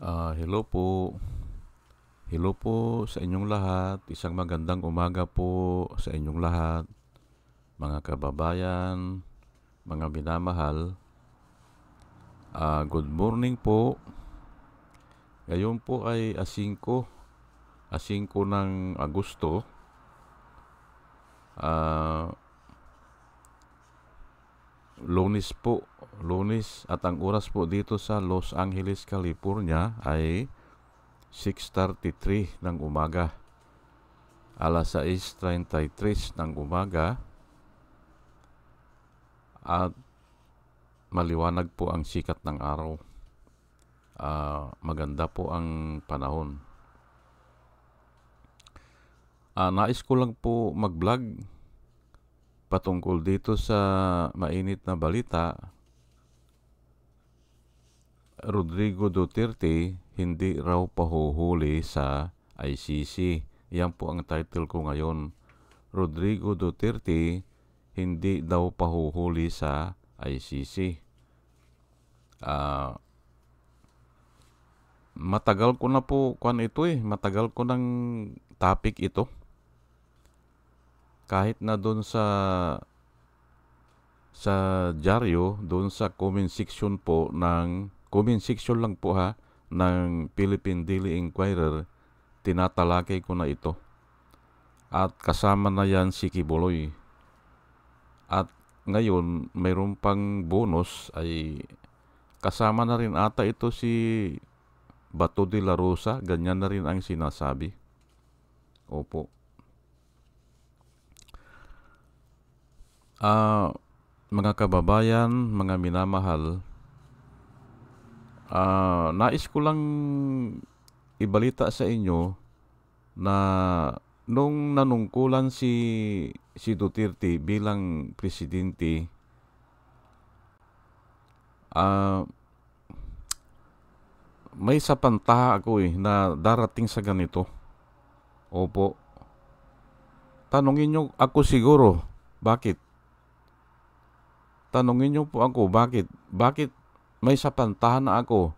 Hello po. Hello po sa inyong lahat. Isang magandang umaga po sa inyong lahat, mga kababayan, mga minamahal. Good morning po. Ngayon po ay asingko ng Agosto. Ah, Lunes po, Lunes at ang oras po dito sa Los Angeles, California ay 6:33 ng umaga. Alas 6:33 ng umaga at maliwanag po ang sikat ng araw. Maganda po ang panahon. Nais ko lang po mag-vlog patungkol dito sa mainit na balita. Rodrigo Duterte hindi raw pahuhuli sa ICC. Yan po ang title ko ngayon. Rodrigo Duterte hindi daw pahuhuli sa ICC. Matagal ko na po matagal ko ng topic ito. Kahit na doon sa dyaryo, doon sa comment section lang po ng Philippine Daily Inquirer, tinatalakay ko na ito. At kasama na yan si Kibuloy. At ngayon, mayroon pang bonus ay kasama na rin ata ito si Bato de la Rosa. Ganyan na rin ang sinasabi. Opo. Mga kababayan, mga minamahal, nais ko lang ibalita sa inyo na nung nanungkulan si Duterte bilang presidente, may sapantaha ako na darating sa ganito. Opo. Tanungin nyo ako siguro, bakit? Tanungin nyo po ako, bakit? Bakit may sapantahan na ako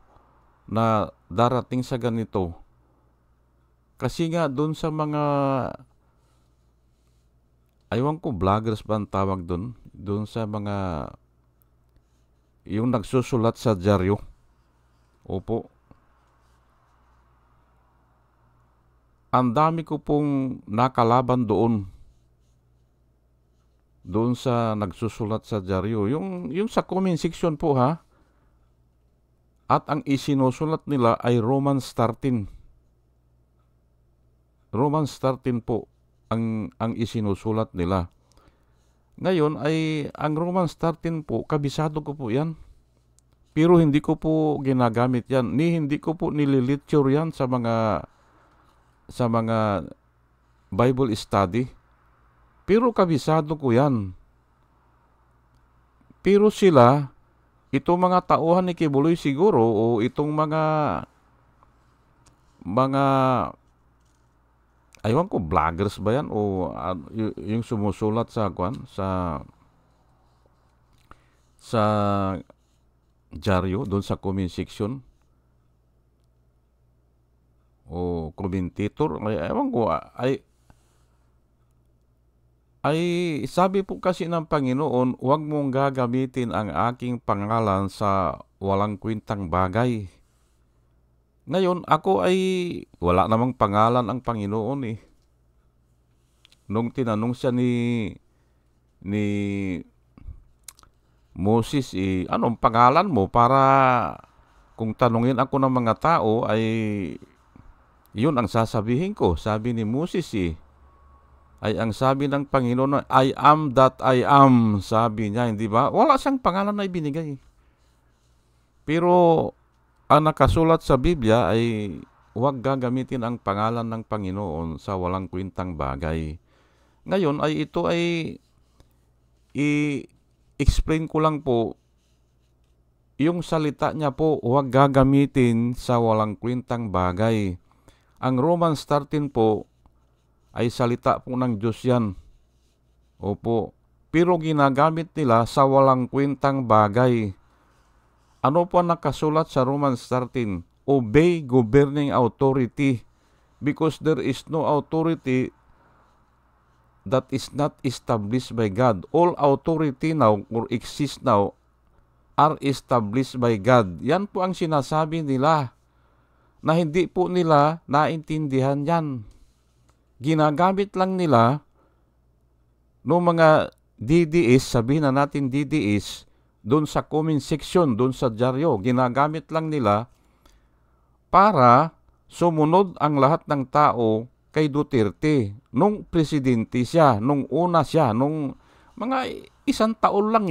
na darating sa ganito? Kasi nga doon sa mga, aywan ko, vloggers ba ang tawag doon? Doon sa mga, yung nagsusulat sa dyaryo. Opo. Ang dami ko pong nakalaban doon sa nagsusulat sa dyaryo. Yung sa comment section po At ang isinusulat nila ay Romans 13. Romans 13 po ang isinusulat nila. Ngayon ay ang Romans 13 po, kabisado ko po yan. Pero hindi ko po ginagamit yan. Hindi ko po nililitture yan sa mga Bible study. Pero kabisado ko yan. Pero sila, itong mga tauhan ni Kibuloy siguro, o itong mga aywan ko, vloggers ba yan? O yung sumusulat sa dyaryo, doon sa comment section, o commentator, aywan ko, ay sabi po kasi ng Panginoon, huwag mong gagamitin ang aking pangalan sa walang kwentang bagay. Ngayon, ako ay wala namang pangalan ang Panginoon eh. Nung tinanong siya ni Moses, anong pangalan mo? Para kung tanungin ako ng mga tao, ay yun ang sasabihin ko. Sabi ni Moses ay ang sabi ng Panginoon, I am that I am, sabi niya, hindi ba? Wala siyang pangalan na ibinigay. Pero ang nakasulat sa Biblia ay huwag gagamitin ang pangalan ng Panginoon sa walang kwentang bagay. Ngayon ay ito ay i-explain ko lang po yung salita niya po, huwag gagamitin sa walang kwentang bagay. Ang Romans 13 po ay salita po ng Diyos yan. Opo. Pero ginagamit nila sa walang kwentang bagay. Ano po nakasulat sa Romans 13? obey governing authority because there is no authority that is not established by God. All authority now or exist now are established by God. Yan po ang sinasabi nila na hindi po nila naintindihan yan. Ginagamit lang nila no mga DDS, sabihin na natin DDS, doon sa comment section, doon sa dyaryo, ginagamit lang nila para sumunod ang lahat ng tao kay Duterte. Nung presidente siya, nung una siya, nung mga isang taon lang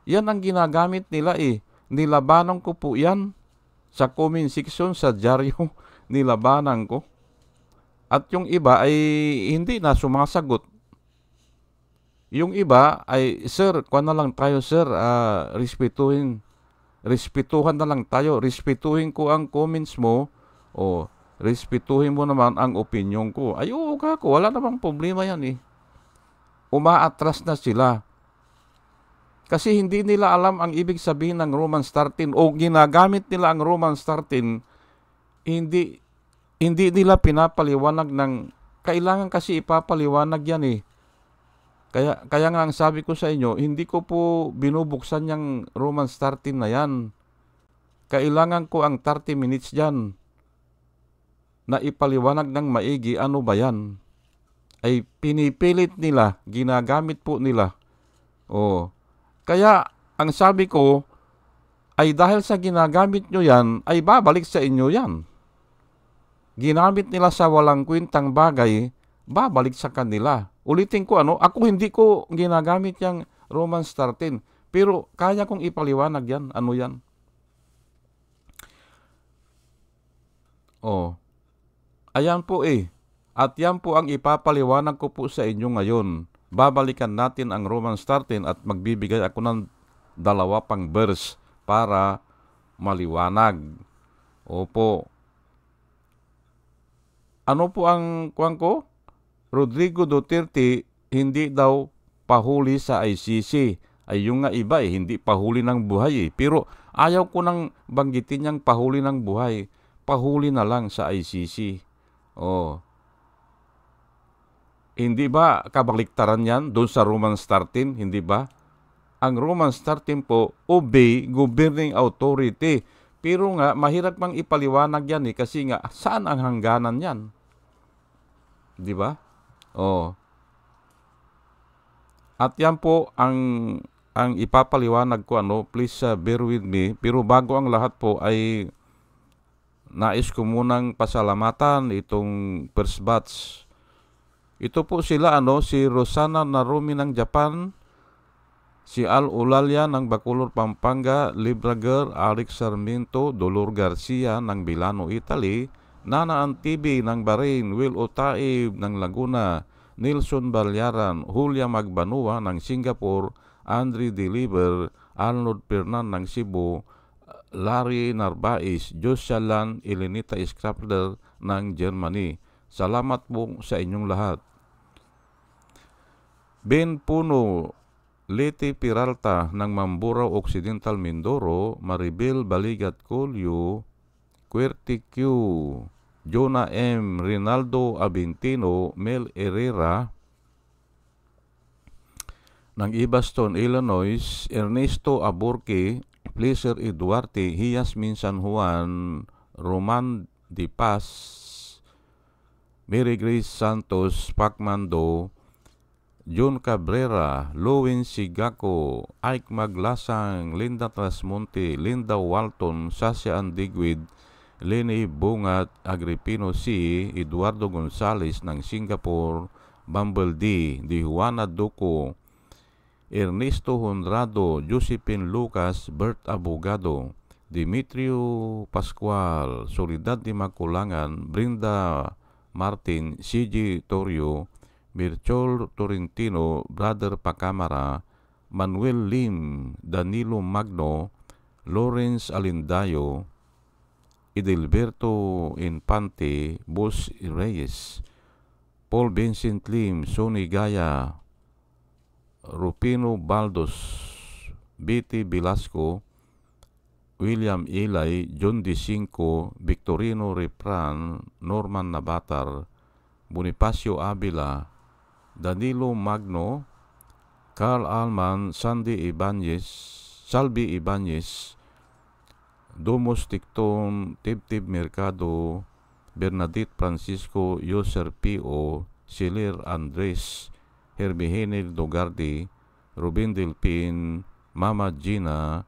Yan ang ginagamit nila Nilabanan ko po yan sa comment section, sa dyaryo, nilabanan ko. At yung iba ay hindi na sumasagot. Yung iba ay, sir, kuha na lang tayo, sir, respetuhan na lang tayo, respetuhin ko ang comments mo, o respetuhin mo naman ang opinion ko. Ay, oo ka ko, wala namang problema yan Umaatras na sila. Kasi hindi nila alam ang ibig sabihin ng Romans 13 o ginagamit nila ang Romans 13, hindi nila pinapaliwanag ng, kailangan kasi ipapaliwanag yan Kaya nga ang sabi ko sa inyo, hindi ko po binubuksan yung Romans 13 na yan. Kailangan ko ang 30 minutes dyan na ipaliwanag ng maigi ano ba yan. Ay pinipilit nila, ginagamit po nila. Kaya ang sabi ko, ay dahil sa ginagamit nyo yan, ay babalik sa inyo yan. Ginamit nila sa walang kwentang bagay, babalik sa kanila. Ulitin ko ako hindi ko ginagamit yung Romans 13, pero kaya kong ipaliwanag yan, ano yan. Ayan po At yan po ang ipapaliwanag ko po sa inyo ngayon. Babalikan natin ang Romans 13 at magbibigay ako ng 2 pang verse para maliwanag. Opo. Ano po ang kuwan ko? Rodrigo Duterte hindi daw pahuli sa ICC. Ay yung nga iba hindi pahuli ng buhay Pero ayaw ko nang banggitin niyang pahuli ng buhay. Pahuli na lang sa ICC. Hindi ba kabaliktaran yan doon sa Romans 13? Hindi ba? Ang Romans 13 po, obey governing authority. Pero nga, mahirap pang ipaliwanag yan kasi nga, saan ang hangganan yan? Di ba? At yan po ang ipapaliwanag ko please bear with me. Pero bago ang lahat po ay nais ko munang pasalamatan itong first batch. Ito po sila si Rosana Narumi ng Japan, si Al Ulalia ng Bacolod, Pampanga, Librager, Alex Sarmiento, Dolor Garcia ng Milano, Italy, Nana Antibi ng Bahrain, Will Otaib ng Laguna, Nilson Balyaran, Julia Magbanua ng Singapore, Andre Deliver, Arnold Pernan ng Cebu, Larry Narbais, Joshalan Elenita Skrapler ng Germany. Salamat po sa inyong lahat. Ben Puno, Leti Peralta ng Mamburao Occidental, Mindoro, Maribel Baligat Colio, Querti Q, Jonah M, Rinaldo Abintino, Mel Herrera ng Ibaston, Illinois, Ernesto Aborque, Pleasure Eduarte, Hiasmin San Juan, Roman Di Paz, Mary Grace Santos, Pacmando, John Cabrera, Lowen Sigako, Ike Maglasang, Linda Trasmonte, Linda Walton, Sasha Andigwid, Lenny Bungat, Agripino C, Eduardo Gonzales ng Singapore, Bumble D, Juana Duco, Ernesto Honrado, Josephine Lucas, Bert Abogado, Demetrio Pascual, Soledad de Maculangan, Brinda Martin, CG Torio, Mirchol Torrentino, Brother Pacamara, Manuel Lim, Danilo Magno, Lawrence Alindayo, Edelberto Infante, Boss Reyes, Paul Vincent Lim, Sonny Gaya, Rupino Baldos, Betty Velasco, William Ilay, John D. Cinco, Victorino Repran, Norman Nabatar, Bonifacio Avila, Danilo Magno, Carl Alman, Salvi Ibanez, Domos Ticton, Tibtib Mercado, Bernadette Francisco, Yoser P.O., Silir Andres, Hermihenil Dogardi, Ruben Delpin, Mama Gina,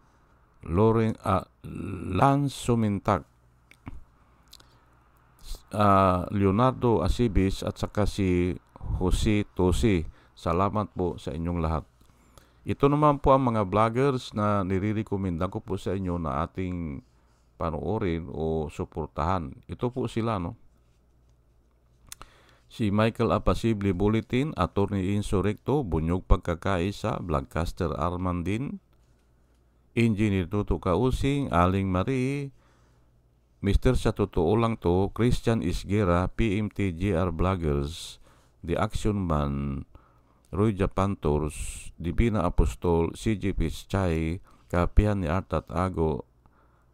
Lance Sumintak, Leonardo Asibis at saka si Jose Tosi. Salamat po sa inyong lahat. Ito naman po ang mga vloggers na nire-recommenda ko po sa inyo na ating panoorin o suportahan. Ito po sila, no? Si Michael Apasible Bulletin, Attorney Insurrecto, Bunyog Pagkakaisa, Vlogcaster Armandin, Engineer Tuto Kausing, Aling Marie, Mr. Sa Totoo Lang To, Christian Isguera, PMT GR Vloggers, The Action Man, Roy Japantors, Divina Apostol, CJ Pischay, Kapihan ni Artat Ago,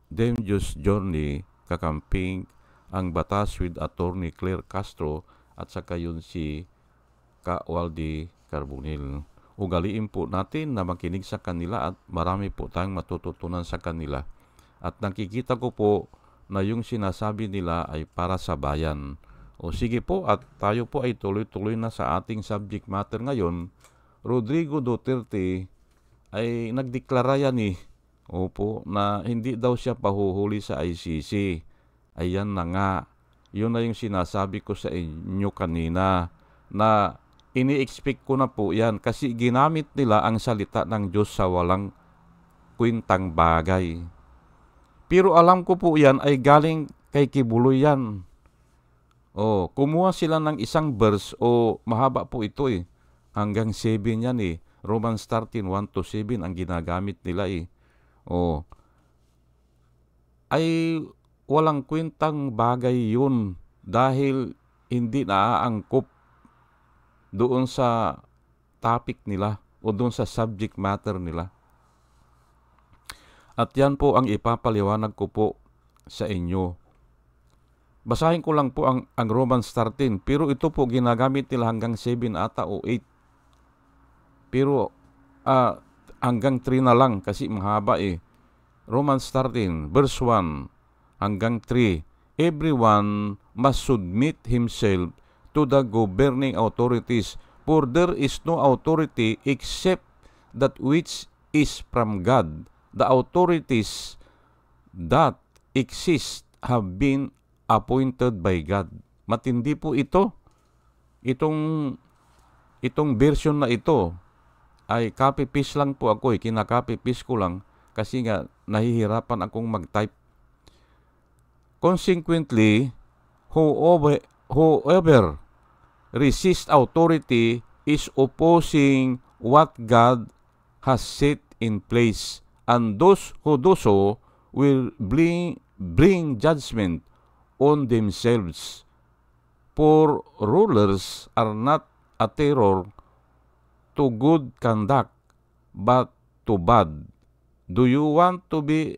Demjus Journey, Kakamping, Ang Batas with Attorney Claire Castro, at saka yun si Ka Waldi Carbonil. Ugaliin po natin na makinig sa kanila at marami po tayong matututunan sa kanila. At nakikita ko po na yung sinasabi nila ay para sa bayan. O sige po, at tayo po ay tuloy-tuloy na sa ating subject matter ngayon. Rodrigo Duterte ay nagdeklara yan na hindi daw siya pahuhuli sa ICC. Ayan na nga. Yun na yung sinasabi ko sa inyo kanina na ini-expect ko na po yan kasi ginamit nila ang salita ng Diyos sa walang kwintang bagay. Pero alam ko po yan ay galing kay Kibuloy yan. Kumuha sila ng isang verse mahaba po ito hanggang 7 yan Romans 13, 1-7 ang ginagamit nila ay walang kwentang bagay yun dahil hindi naaangkop doon sa topic nila o doon sa subject matter nila. At yan po ang ipapaliwanag ko po sa inyo. Basahin ko lang po ang Romans 13, pero ito po ginagamit nila hanggang 7 ata o 8. Pero hanggang 3 na lang kasi mahaba Romans 13, verse 1 hanggang 3. Everyone must submit himself to the governing authorities, for there is no authority except that which is from God. The authorities that exist have been appointed by God. Matindi po ito. Itong version na ito ay copy-paste lang po ako kinaka-copy-paste ko lang kasi nga nahihirapan akong mag-type. Consequently, whoever resist authority is opposing what God has set in place, and those who do so will bring judgment on themselves. For rulers are not a terror to good conduct, but to bad. Do you want to be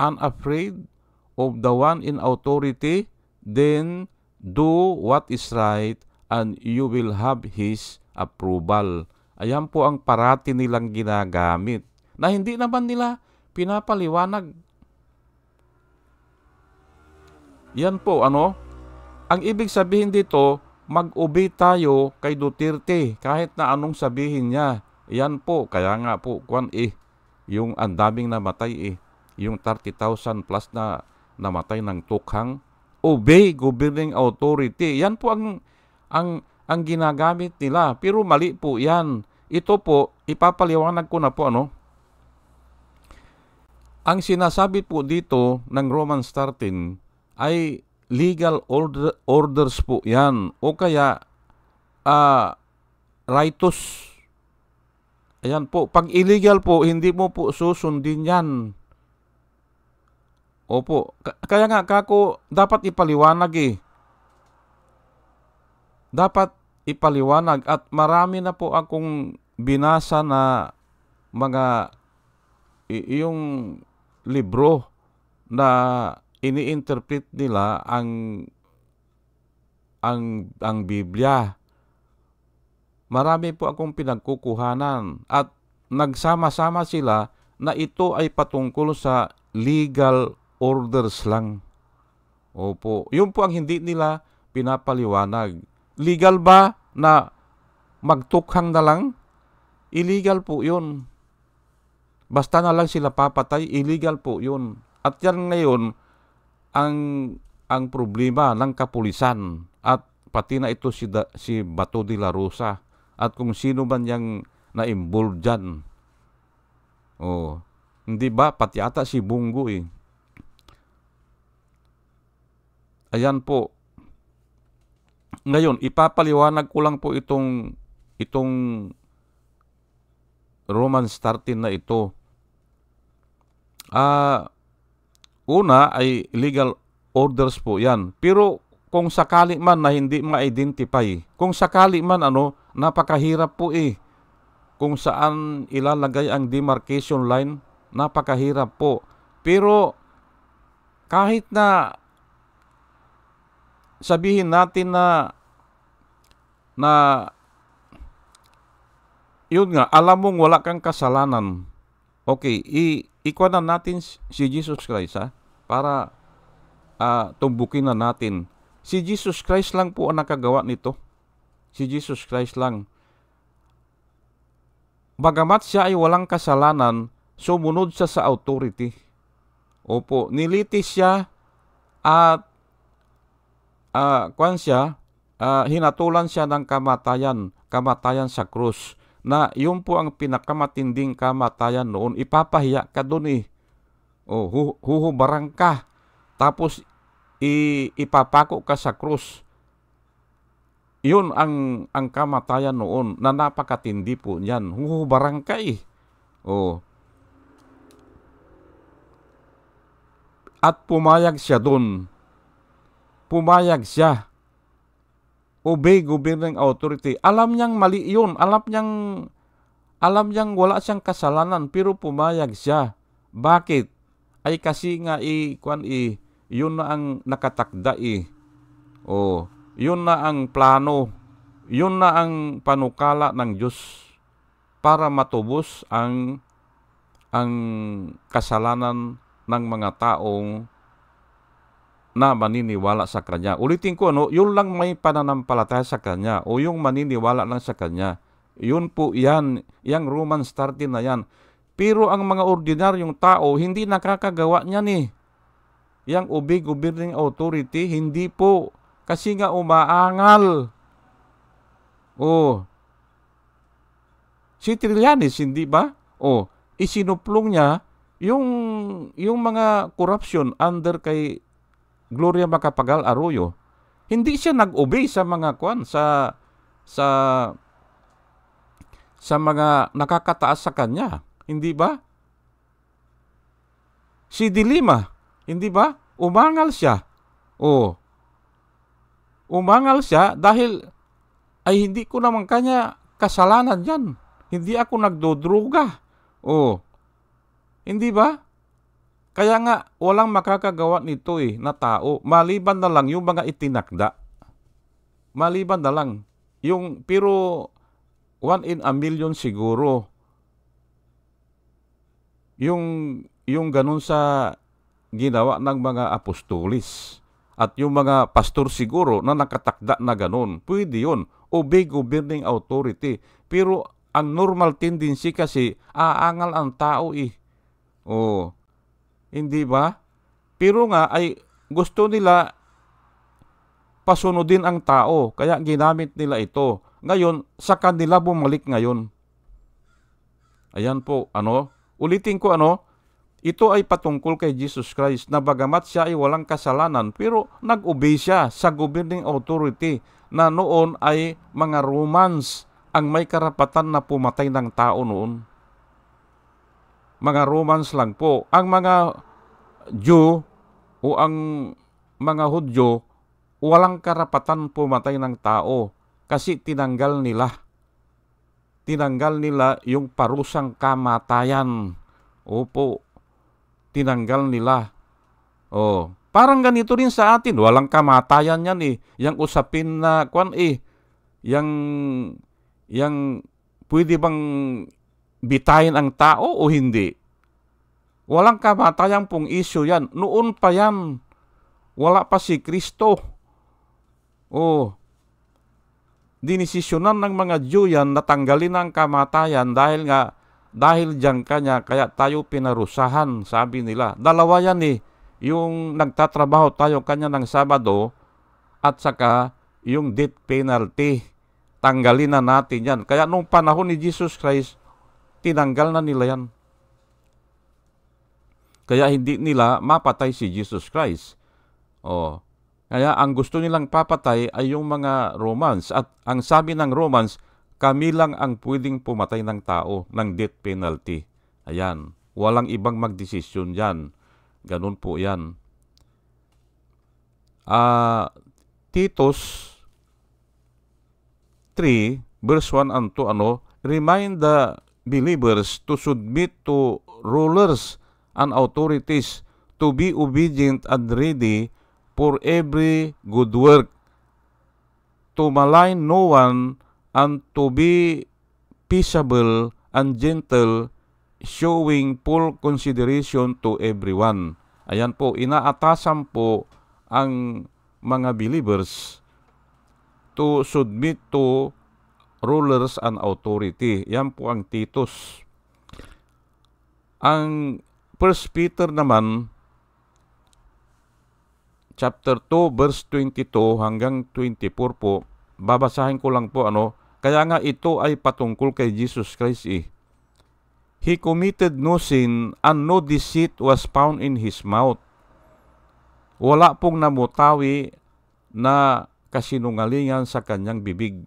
unafraid of the one in authority? Then do what is right, and you will have his approval. Ayan po ang parati nilang ginagamit na hindi naman nila pinapaliwanag. Yan po, ang ibig sabihin dito, mag-obey tayo kay Duterte kahit na anong sabihin niya. Yan po, kaya nga po, yung ang daming namatay yung 30,000 plus na namatay ng tukhang. Obey governing authority. Yan po ang ginagamit nila. Pero mali po yan. Ito po, ipapaliwanag ko na po Ang sinasabi po dito ng Romans 13 ay legal orders po yan. O kaya rightus. Ayan po. Pag illegal po, hindi mo po susundin yan. Opo. Kaya nga kako, dapat ipaliwanag Dapat ipaliwanag at marami na po akong binasa na mga yung libro na ini-interpret nila ang Biblia. Marami po akong pinagkukuhanan at nagsama-sama sila na ito ay patungkol sa legal orders lang. Opo, yun po ang hindi nila pinapaliwanag. Legal ba na magtukhang na lang? Illegal po yun. Basta na lang sila papatay, illegal po yun. At yan ngayon ang problema ng kapulisan at pati na ito si Bato de la Rosa at kung sino man yang na-involved dyan. Hindi ba? Pati ata si Bungo eh. Ayan po. Ngayon, ipapaliwanag ko lang po itong Romans 13 na ito. Una ay legal orders po yan. Pero kung sakali man na hindi ma-identify, kung sakali man napakahirap po eh. Kung saan ilalagay ang demarcation line, napakahirap po. Pero kahit na sabihin natin na yun nga, alam mong wala kang kasalanan. Okay, ikuanan natin si Jesus Christ para tumbukin na natin. Si Jesus Christ lang po ang nakagawa nito. Si Jesus Christ lang. Bagamat siya ay walang kasalanan, sumunod siya sa authority. Opo, nilitis siya at hinatulan siya ng kamatayan sa krus. Na yun po ang pinakamatinding kamatayan noon. Ipapahiya ka doon eh. Huhubarang ka. Tapos ipapako ka sa krus. Yun ang kamatayan noon na napakatindi po niyan. Huhubarang ka eh. At pumayag siya doon. Pumayag siya. Obey governing authority. Alam niyang mali yun. Alam niyang wala siyang kasalanan pero pumayag siya. Bakit? Ay kasi nga yun na ang nakatakda eh. Yun na ang plano. Yun na ang panukala ng Diyos para matubos ang kasalanan ng mga taong na maniniwala sa Kanya. Ulitin ko, yun lang may pananampalataya sa Kanya o yung maniniwala lang sa Kanya. Yun po yan, yung Romans 13 na yan. Pero ang mga ordinaryong tao, hindi nakakagawa niyan eh. Yang obey governing authority, hindi po. Kasi nga umaangal. Si Trillanes, hindi ba? Isinuplong niya yung mga corruption under kay Gloria Macapagal Arroyo. Hindi siya nag-obey sa mga sa mga nakakataas sa kanya. Hindi ba? Si Dilima, hindi ba? Umangal siya. Umangal siya dahil ay hindi ko naman kanya kasalanan yan. Hindi ako nagdodruga. Hindi ba? Kaya nga, walang makakagawa nito na tao. Maliban na lang yung mga itinakda. Maliban na lang. Pero 1 in a million siguro. Yung ganun sa ginawa ng mga apostolis. At yung mga pastor siguro na nakatakda na ganun. Pwede yun. Obey governing authority. Pero ang normal tendency kasi, aangal ang tao eh. Hindi ba? Pero nga ay gusto nila pasunodin ang tao. Kaya ginamit nila ito. Ngayon, sa kanila bumalik ngayon. Ayan po, ulitin ko ito ay patungkol kay Jesus Christ na bagamat siya ay walang kasalanan pero nag-obey siya sa governing authority na noon ay mga Romans ang may karapatan na pumatay ng tao noon. Mga Romans lang po. Ang mga Jew o ang mga Hudyo walang karapatan pumatay ng tao kasi tinanggal nila yung parusang kamatayan. Opo. tinanggal nila. Parang ganito rin sa atin, walang kamatayan yan eh. Yang usapin na yang pwede bang bitayin ang tao o hindi? Walang kamatayan pong issue yan. Noon pa yan. Wala pa si Kristo. Dinisisyonan ng mga Diyo yan na tanggalin ang kamatayan dahil diyan kanya, kaya tayo pinarusahan, sabi nila. Dalawa yan eh. Yung nagtatrabaho tayo kanya ng Sabado at saka yung death penalty. Tanggalin na natin yan. Kaya nung panahon ni Jesus Christ, tinanggal na nila yan. Kaya hindi nila mapatay si Jesus Christ. Kaya ang gusto nilang papatay ay yung mga Romans. At ang sabi ng Romans, kami lang ang pwedeng pumatay ng tao ng death penalty. Ayan. Walang ibang magdesisyon dyan. Ganun po yan. Titus 3, verse 1 and 2, remind the believers to submit to rulers and authorities, to be obedient and ready for every good work, to malign no one, and to be peaceable and gentle, showing full consideration to everyone. Ayan po, inaatasan po ang mga believers to submit to rulers and authority. Yan po ang Titus. Ang 1 Peter naman, chapter 2, verse 22 hanggang 24 po, babasahin ko lang po kaya nga ito ay patungkol kay Jesus Christ eh. He committed no sin, and no deceit was found in his mouth. Wala pong namutawi na kasinungalingan sa kanyang bibig.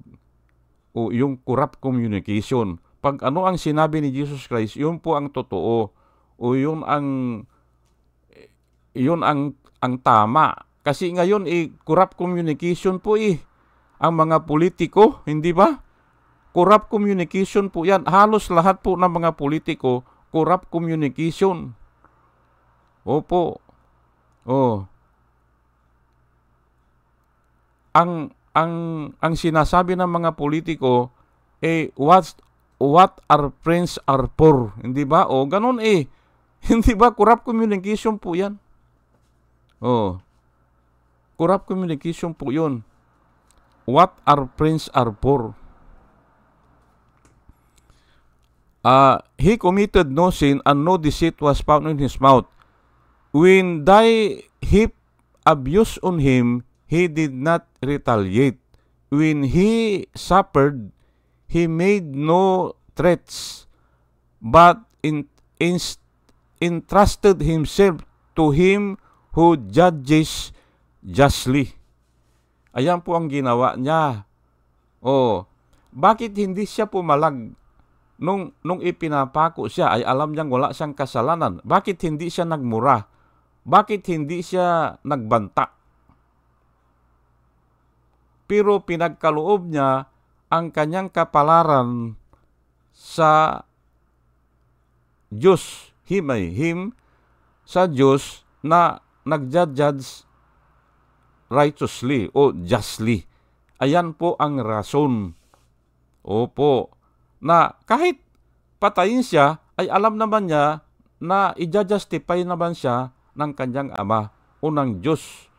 O yung corrupt communication. Pag ano ang sinabi ni Jesus Christ, yun po ang totoo. O yun ang tama. Kasi ngayon corrupt communication po ang mga politiko, hindi ba? Corrupt communication po yan. Halos lahat po ng mga politiko, corrupt communication. Opo. Ang sinasabi ng mga politiko, what our friends are for. Hindi ba? Ganun Hindi ba? Corrupt communication po yan. Corrupt communication po yun. What our friends are for. He committed no sin, and no deceit was found in his mouth. When they heaped abuse on him, he did not retaliate. When he suffered, he made no threats, but entrusted himself to him who judges justly. Ayan po ang ginawa niya. Bakit hindi siya pumalag? Nung ipinapako siya, ay alam niyang wala siyang kasalanan. Bakit hindi siya nagmura? Bakit hindi siya nagbanta? Pero pinagkaloob niya ang kanyang kapalaran sa Diyos, him, sa Diyos na nagja-judge righteously o justly. Ayan po ang rason. Opo. Na kahit patayin siya, ay alam naman niya na i-justify naman siya ng kanyang ama o ng Diyos.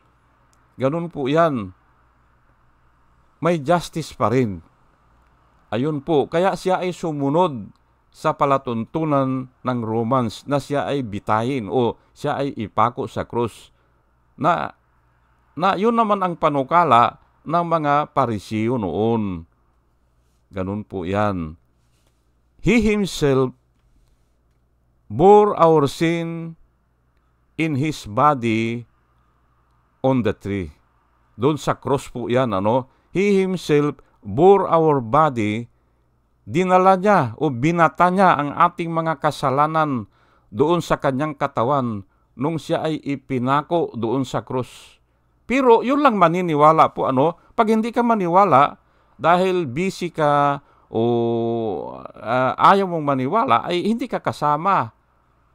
Ganun po yan. May justice pa rin. Ayun po, kaya siya ay sumunod sa palatuntunan ng Romans na siya ay bitayin o siya ay ipako sa krus. Na yun naman ang panukala ng mga Parisiyo noon. Ganun po yan. He himself bore our sin in his body on the tree. Doon sa cross po yan, He himself bore our body. Dinala niya o binata niya ang ating mga kasalanan doon sa kanyang katawan nung siya ay ipinako doon sa cross. Pero yun lang maniniwala po, Pag hindi ka maniwala, dahil busy ka, o ayaw mong maniwala, ay hindi ka kasama.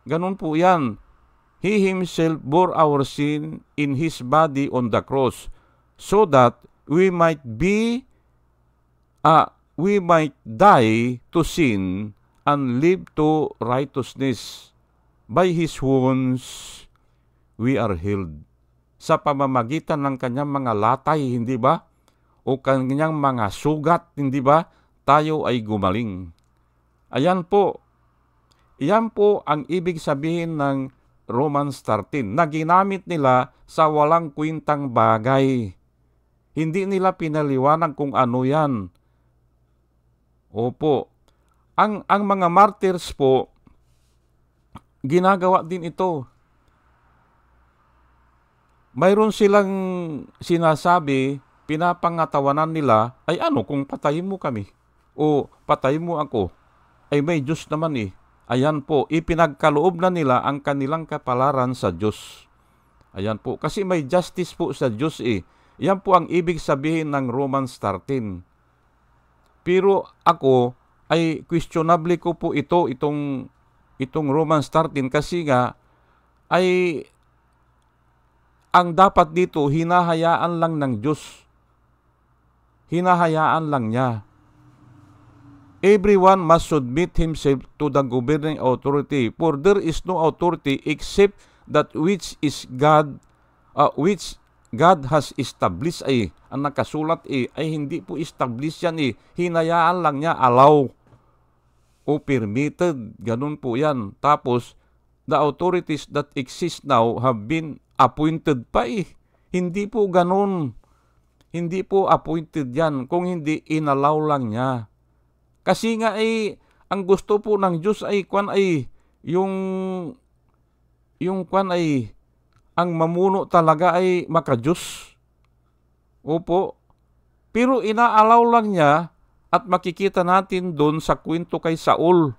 Ganun po yan. He himself bore our sin in his body on the cross, so that we might die to sin and live to righteousness. By his wounds, we are healed. Sa pamamagitan ng kanyang mga latay, hindi ba? O kanyang mga sugat, hindi ba? Tayo ay gumaling. Ayan po. Iyan po ang ibig sabihin ng Romans 13 na ginamit nila sa walang kwintang bagay. Hindi nila pinaliwanag kung ano yan. Opo. Ang mga martyrs po, ginagawa din ito. Mayroon silang sinasabi, pinapangatawanan nila, ay ano kung patayin mo kami? O patayin mo ako? Ay may Diyos naman eh. Ayan po, ipinagkaloob na nila ang kanilang kapalaran sa Diyos. Ayan po, kasi may justice po sa Diyos eh. Yan po ang ibig sabihin ng Romans 13. Pero ako ay questionable ko po itong Romans 13 kasi nga ay ang dapat dito hinahayaan lang ng Diyos. Hinahayaan lang niya. Everyone must submit himself to the governing authority, for there is no authority except that which is God, which God has established ay ang nakasulat ay hindi po established yan hinayaan lang niya, allow o permitted, ganun po yan. Tapos the authorities that exist now have been appointed pa hindi po ganun, hindi po appointed yan, kung hindi inalaw lang niya. Kasi nga ang gusto po ng Diyos ay ang mamuno talaga ay maka-Diyos. Opo. Pero inaalaw lang niya at makikita natin doon sa kwento kay Saul,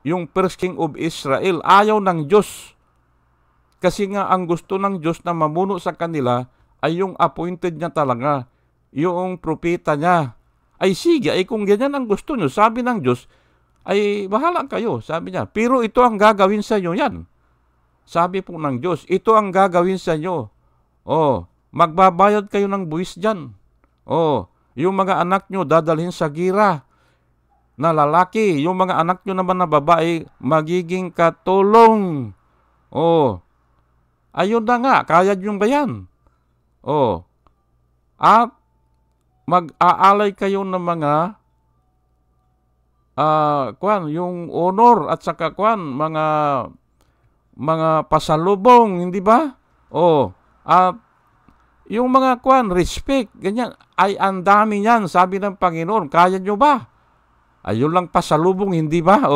yung first king of Israel, ayaw ng Diyos. Kasi nga ang gusto ng Diyos na mamuno sa kanila ay yung appointed niya talaga, yung propeta niya. Ay sige, kung ganyan ang gusto nyo, sabi ng Diyos, ay bahala kayo, sabi niya. Pero ito ang gagawin sa inyo yan. Sabi po ng Diyos, ito ang gagawin sa inyo. Magbabayad kayo ng buwis dyan. Yung mga anak nyo dadalhin sa gira na lalaki. Yung mga anak nyo naman na babae, magiging katulong. Ayun na nga, kaya nyo ba yan? At mag-aalay kayo ng mga yung honor at saka mga pasalubong, hindi ba? At yung mga respect, ganyan, ay ang dami niyan, sabi ng Panginoon, kaya nyo ba? Ayun lang pasalubong, hindi ba?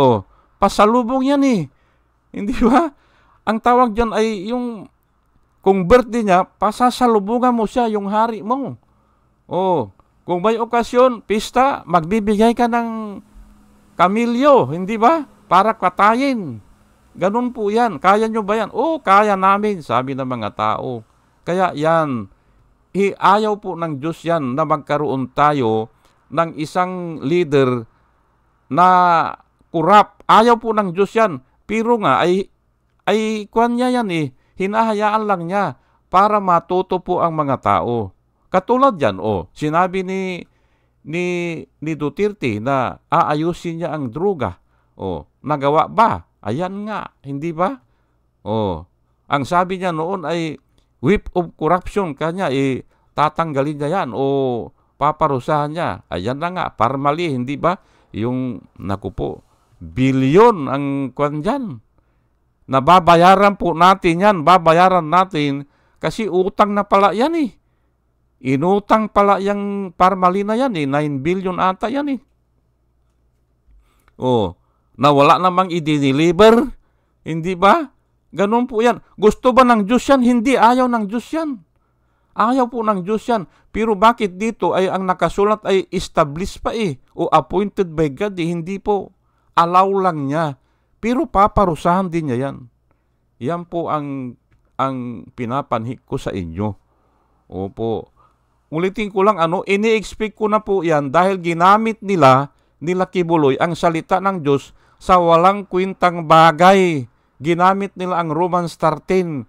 Pasalubong yan hindi ba? Ang tawag dyan ay yung, kung birthday niya, pasasalubungan mo siya, yung hari mo. Kung may okasyon, pista, magbibigay ka ng kamilyo, hindi ba? Para katayin. Ganun po yan. Kaya nyo ba yan? Kaya namin, sabi ng mga tao. Kaya yan, ayaw po ng Diyos yan na magkaroon tayo ng isang leader na kurap. Ayaw po ng Diyos yan. Pero nga, niya yan hinahayaan lang niya para matuto po ang mga tao. Katulad yan, sinabi ni Duterte na aayusin niya ang droga. Nagawa ba? Ayan nga, hindi ba? Ang sabi niya noon ay whip of corruption, kanya tatanggalin niya yan paparusahan niya. Ayan na nga, formally, hindi ba? Yung, bilyon ang dyan. Nababayaran po natin yan, babayaran natin kasi utang na pala yan Inutang pala yung formally na yan 9 billion ata yan na wala namang i-deliver, hindi ba? Ganun po yan. Gusto ba ng Diyos yan? Hindi, ayaw ng Diyos yan. Ayaw po ng Diyos yan. Pero bakit dito ay ang nakasulat ay established pa o appointed by God hindi po. Allow lang niya. Pero paparusahan din niya yan. Yan po ang pinapanhik ko sa inyo. Opo. Ulitin ko lang ini-expect ko na po yan dahil ginamit nila Kibuloy ang salita ng Diyos sa walang kwintang bagay. ginamit nila ang Romans 13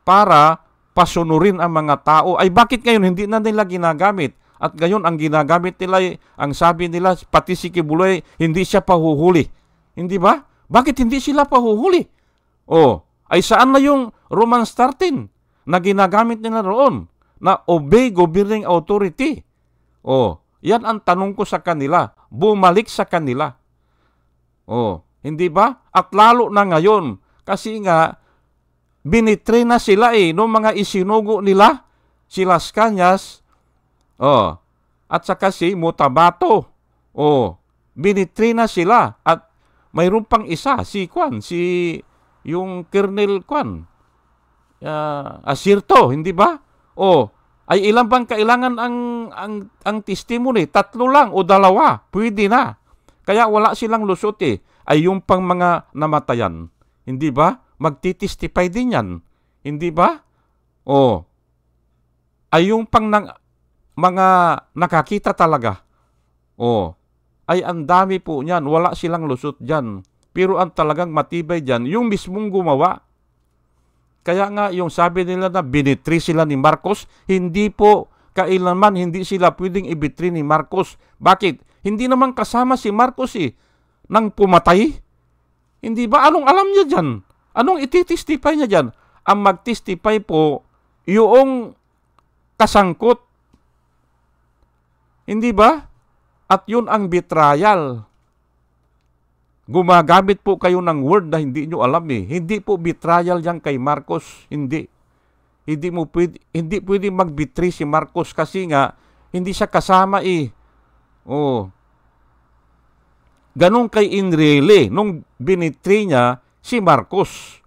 para pasunurin ang mga tao. Ay bakit ngayon hindi na nila ginagamit? At ngayon ang ginagamit nila, ang sabi nila, pati si Kibuloy, hindi siya pahuhuli. Hindi ba? Bakit hindi sila pahuhuli? Ay saan na yung Romans 13 na ginagamit nila roon? Na obey governing authority. Yan ang tanong ko sa kanila. Bumalik sa kanila. Hindi ba? At lalo na ngayon. Kasi nga, binitray na sila noong mga isinugo nila. Si Las Cañas, at saka si Mutabato. Binitray na sila. At mayroon pang isa, yung Colonel Asirto, hindi ba? Ay ilan bang kailangan ang testimony? 3 lang o 2, pwede na. Kaya wala silang lusot ay yung pang mga namatayan. Hindi ba? Magtitestify din yan. Hindi ba? Ay yung pang mga nakakita talaga. Ay ang dami po niyan. Wala silang lusot dyan. Pero ang talagang matibay dyan, yung mismong gumawa. Kaya nga yung sabi nila na binitray sila ni Marcos, hindi po kailanman hindi sila pwedeng ibitray ni Marcos. Bakit? Hindi naman kasama si Marcos nang pumatay. Hindi ba? Anong alam niya dyan? Anong ititestify niya dyan? Ang magtestify po, yung kasangkot. Hindi ba? At yun ang betrayal. Gumagamit po kayo ng word na hindi nyo alam Hindi po betrayal yan kay Marcos. Hindi. Hindi pwede mag-betray si Marcos kasi nga hindi siya kasama Ganon kay Enrile nung binitray niya si Marcos.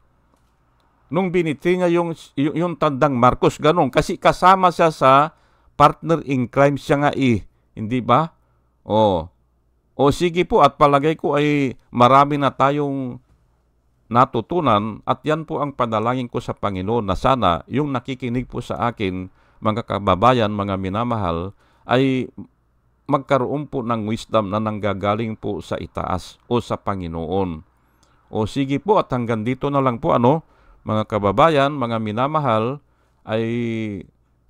Nung binitray niya yung tandang Marcos, ganon. Kasi kasama siya sa partner in crime siya nga Hindi ba? Sige po, at palagay ko ay marami na tayong natutunan at yan po ang panalangin ko sa Panginoon na sana yung nakikinig po sa akin, mga kababayan, mga minamahal, ay magkaroon po ng wisdom na nanggagaling po sa itaas o sa Panginoon. Sige po, at hanggang dito na lang po mga kababayan, mga minamahal, ay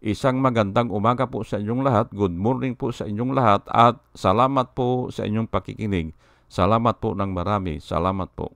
isang magandang umaga po sa inyong lahat. Good morning po sa inyong lahat at salamat po sa inyong pakikinig. Salamat po ng marami. Salamat po.